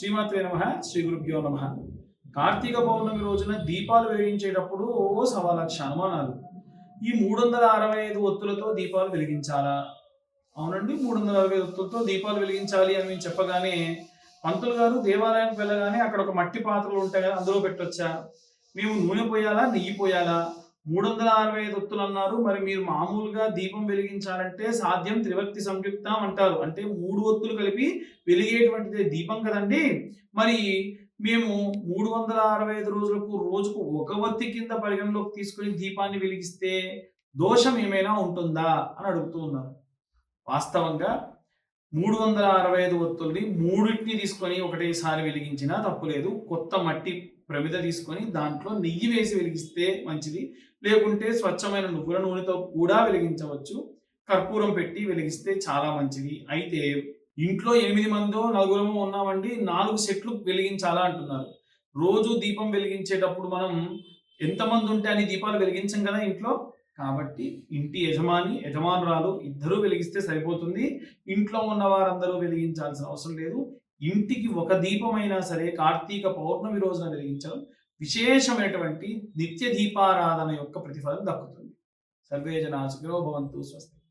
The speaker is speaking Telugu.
శ్రీమాత్రే నమః. శ్రీ గురుభ్యో నమః. కార్తీక పౌర్ణమి రోజున దీపాలు వెలిగించేటప్పుడు సవా లక్ష అనుమానాలు. ఈ 365 ఒత్తులతో దీపాలు వెలిగించాలా? అవునండి, 365 ఒత్తులతో దీపాలు వెలిగించాలి అని మేము చెప్పగానే, పంతులు గారు దేవాలయానికి వెళ్ళగానే అక్కడ ఒక మట్టి పాత్రలు ఉంటాయి కదా, అందులో పెట్టొచ్చా? మేము నూనె పోయాలా, నెయ్యి పోయాలా? 365 ఒత్తులు అన్నారు. మరి మీరు మామూలుగా దీపం వెలిగించాలంటే సాధ్యం త్రివక్తి సంయుక్తం అంటారు. అంటే 3 ఒత్తులు కలిపి వెలిగేటువంటిదే దీపం కదండి. మరి మేము 365 రోజులకు రోజుకు ఒక ఒత్తి కింద పరిగణలోకి తీసుకొని దీపాన్ని వెలిగిస్తే దోషం ఏమైనా ఉంటుందా అని అడుగుతూ ఉన్నారు. వాస్తవంగా 365 ఒత్తుల్ని మూడింటిని తీసుకొని ఒకటేసారి వెలిగించినా తప్పులేదు. కొత్త మట్టి ప్రమిద తీసుకొని దాంట్లో నెయ్యి వేసి వెలిగిస్తే మంచిది. లేకుంటే స్వచ్ఛమైన నువ్వుల నూనెతో కూడా వెలిగించవచ్చు. కర్పూరం పెట్టి వెలిగిస్తే చాలా మంచిది. అయితే ఇంట్లో 8 మందో నలుగురమో ఉన్నామండి, 4 సెట్లు వెలిగించాలా అంటున్నారు. రోజు దీపం వెలిగించేటప్పుడు మనం ఎంతమంది ఉంటే అన్ని దీపాలు వెలిగించం కదా ఇంట్లో. కాబట్టి ఇంటి యజమాని, యజమానురాలు ఇద్దరూ వెలిగిస్తే సరిపోతుంది. ఇంట్లో ఉన్న వారందరూ వెలిగించాల్సిన అవసరం లేదు. ఇంటికి ఒక దీపమైనా సరే కార్తీక పౌర్ణమి రోజున వెలిగించడం విశేషమైనటువంటి నిత్య దీపారాధన యొక్క ప్రతిఫలం దక్కుతుంది. సర్వే జనా సుఖినో భవంతు. స్వస్తి.